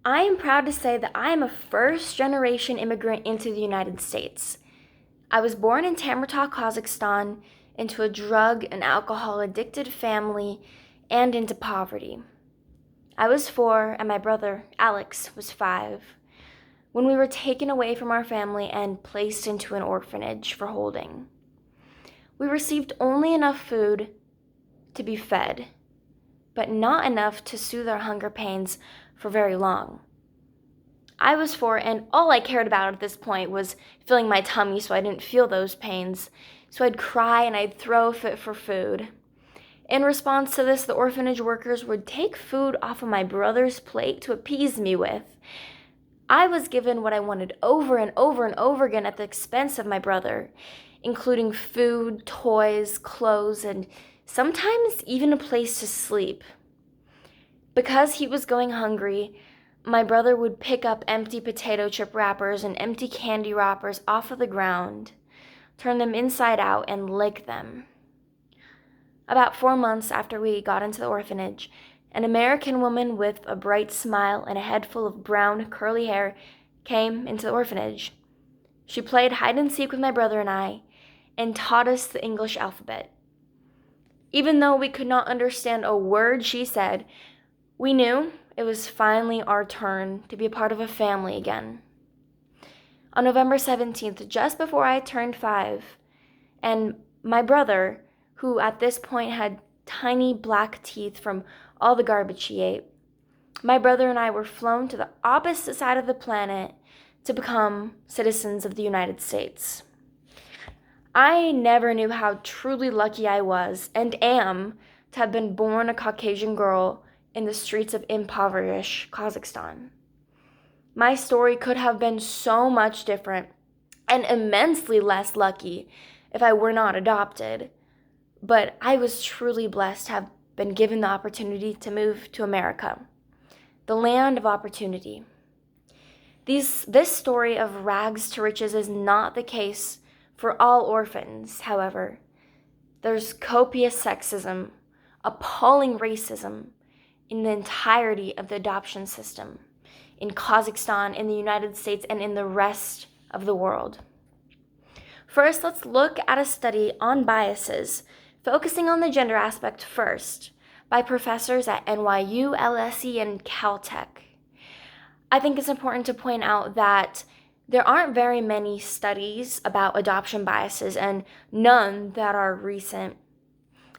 I am proud to say that I am a first-generation immigrant into the United States. I was born in Tamertau, Kazakhstan, into a drug and alcohol addicted family and into poverty. I was 4 and my brother, Alex, was 5 when we were taken away from our family and placed into an orphanage for holding. We received only enough food to be fed, but not enough to soothe our hunger pains for very long. I was 4 and all I cared about at this point was filling my tummy so I didn't feel those pains. So I'd cry and I'd throw a fit for food. In response to this, the orphanage workers would take food off of my brother's plate to appease me with. I was given what I wanted over and over and over again at the expense of my brother, including food, toys, clothes, and sometimes even a place to sleep. Because he was going hungry, my brother would pick up empty potato chip wrappers and empty candy wrappers off of the ground, turn them inside out, and lick them. About 4 months after we got into the orphanage, an American woman with a bright smile and a head full of brown, curly hair came into the orphanage. She played hide and seek with my brother and I, and taught us the English alphabet. Even though we could not understand a word she said, we knew it was finally our turn to be a part of a family again. On November 17th, just before I turned 5, and my brother, who at this point had tiny black teeth from all the garbage he ate, my brother and I were flown to the opposite side of the planet to become citizens of the United States. I never knew how truly lucky I was and am to have been born a Caucasian girl in the streets of impoverished Kazakhstan. My story could have been so much different and immensely less lucky if I were not adopted, but I was truly blessed to have been given the opportunity to move to America, the land of opportunity. This story of rags to riches is not the case for all orphans, however. There's copious sexism, appalling racism in the entirety of the adoption system in Kazakhstan, in the United States, and in the rest of the world. First, let's look at a study on biases, focusing on the gender aspect first, by professors at NYU, LSE, and Caltech. I think it's important to point out that there aren't very many studies about adoption biases and none that are recent.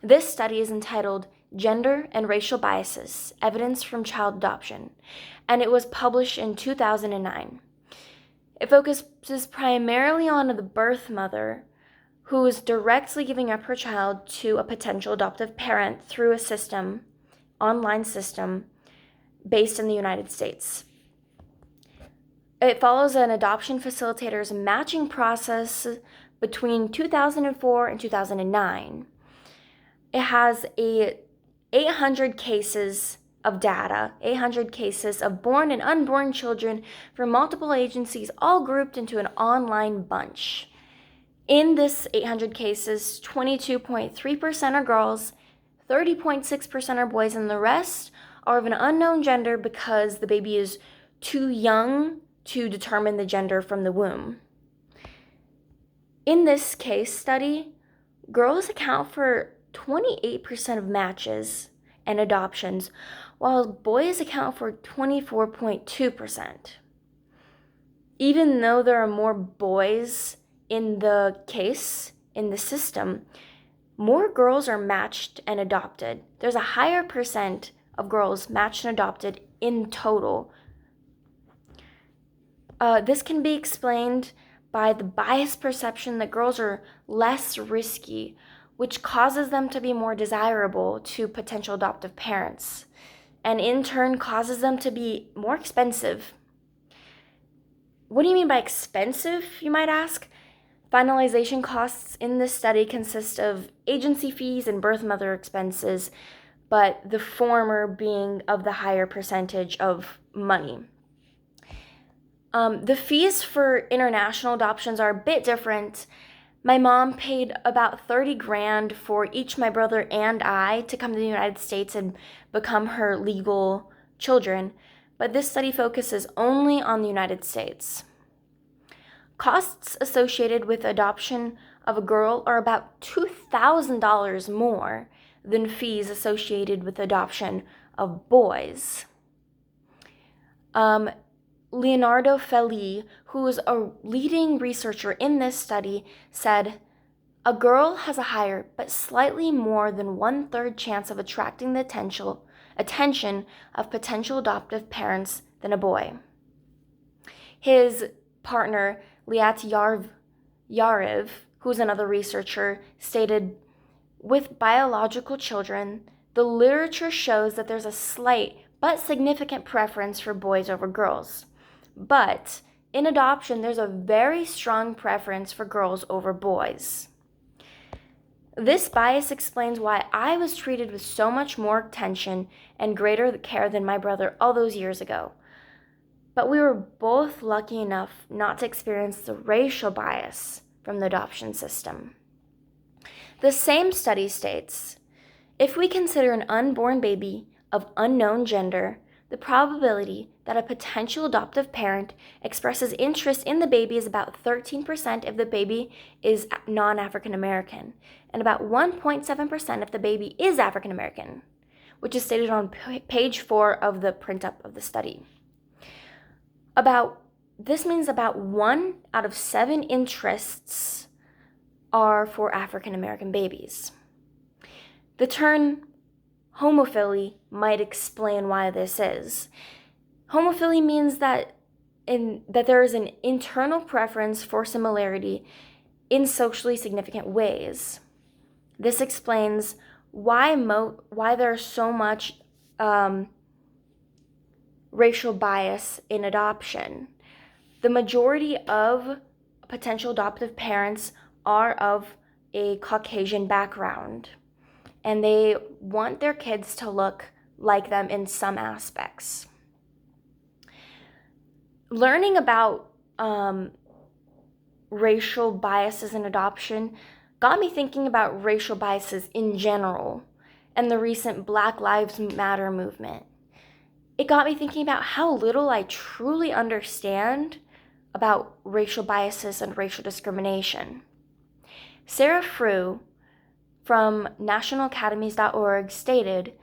This study is entitled Gender and Racial Biases, Evidence from Child Adoption, and it was published in 2009. It focuses primarily on the birth mother who is directly giving up her child to a potential adoptive parent through a online system based in the United States. It follows an adoption facilitator's matching process between 2004 and 2009. It has 800 cases of data, 800 cases of born and unborn children from multiple agencies, all grouped into an online bunch. In this 800 cases, 22.3% are girls, 30.6% are boys, and the rest are of an unknown gender because the baby is too young to determine the gender from the womb. In this case study, girls account for 28% of matches and adoptions, while boys account for 24.2%. Even though there are more boys in the system, more girls are matched and adopted. There's a higher percent of girls matched and adopted in total. This can be explained by the biased perception that girls are less risky, which causes them to be more desirable to potential adoptive parents, and in turn causes them to be more expensive. What do you mean by expensive, you might ask? Finalization costs in this study consist of agency fees and birth mother expenses, but the former being of the higher percentage of money. The fees for international adoptions are a bit different. My mom paid about $30,000 for each my brother and I to come to the United States and become her legal children. but this study focuses only on the United States. Costs associated with adoption of a girl are about $2,000 more than fees associated with adoption of boys. Leonardo Feli, who is a leading researcher in this study, said, "A girl has a higher but slightly more than 1/3 chance of attracting the attention of potential adoptive parents than a boy." His partner, Liat Yariv, who's another researcher, stated, "With biological children, the literature shows that there's a slight but significant preference for boys over girls. But in adoption, there's a very strong preference for girls over boys." This bias explains why I was treated with so much more attention and greater care than my brother all those years ago. But we were both lucky enough not to experience the racial bias from the adoption system. The same study states, if we consider an unborn baby of unknown gender, the probability that a potential adoptive parent expresses interest in the baby is about 13% if the baby is non-African American, and about 1.7% if the baby is African American, which is stated on page 4 of the print-up of the study. This means about 1 out of 7 interests are for African American babies. The term homophily might explain why this is. Homophily means that there is an internal preference for similarity in socially significant ways. This explains why there's so much racial bias in adoption. The majority of potential adoptive parents are of a Caucasian background, and they want their kids to look like them in some aspects. Learning about racial biases in adoption got me thinking about racial biases in general and the recent Black Lives Matter movement. It got me thinking about how little I truly understand about racial biases and racial discrimination. Sarah Frew from nationalacademies.org stated,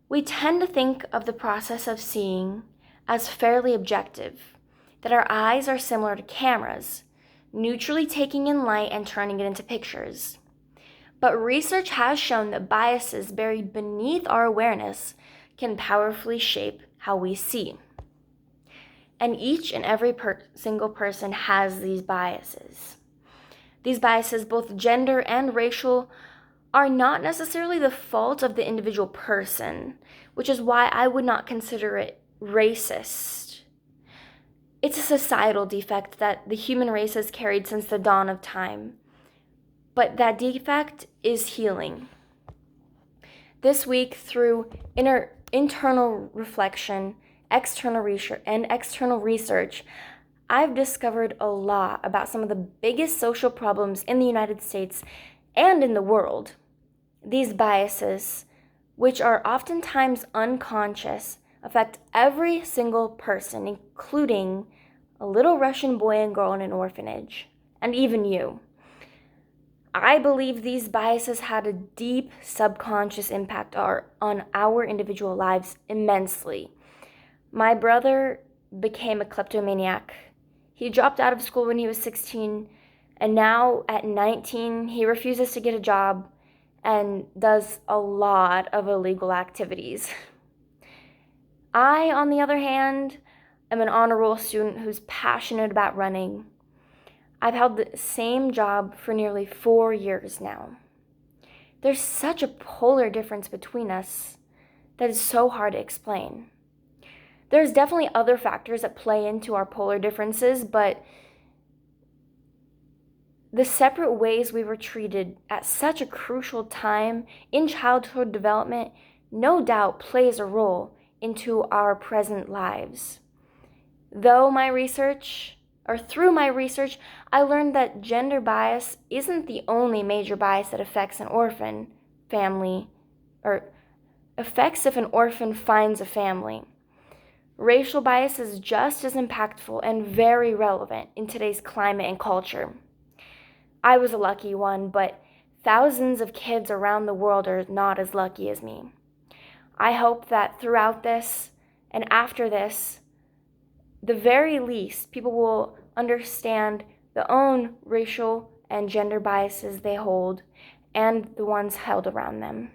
"We tend to think of the process of seeing as fairly objective, that our eyes are similar to cameras, neutrally taking in light and turning it into pictures. But research has shown that biases buried beneath our awareness can powerfully shape how we see. And each and every single person has these biases. These biases, both gender and racial, are not necessarily the fault of the individual person, which is why I would not consider it racist. It's a societal defect that the human race has carried since the dawn of time. But that defect is healing. This week, through internal reflection, external research, I've discovered a lot about some of the biggest social problems in the United States and in the world. These biases, which are oftentimes unconscious, affect every single person, including a little Russian boy and girl in an orphanage, and even you. I believe these biases had a deep subconscious impact on our individual lives immensely. My brother became a kleptomaniac. He dropped out of school when he was 16, and now at 19, he refuses to get a job and does a lot of illegal activities. I, on the other hand, am an honor roll student who's passionate about running. I've held the same job for nearly 4 years now. There's such a polar difference between us that is so hard to explain. There's definitely other factors that play into our polar differences, but the separate ways we were treated at such a crucial time in childhood development no doubt plays a role into our present lives. Through my research, I learned that gender bias isn't the only major bias that affects an orphan family, or affects if an orphan finds a family. Racial bias is just as impactful and very relevant in today's climate and culture. I was a lucky one, but thousands of kids around the world are not as lucky as me. I hope that throughout this and after this, the very least, people will understand the own racial and gender biases they hold and the ones held around them.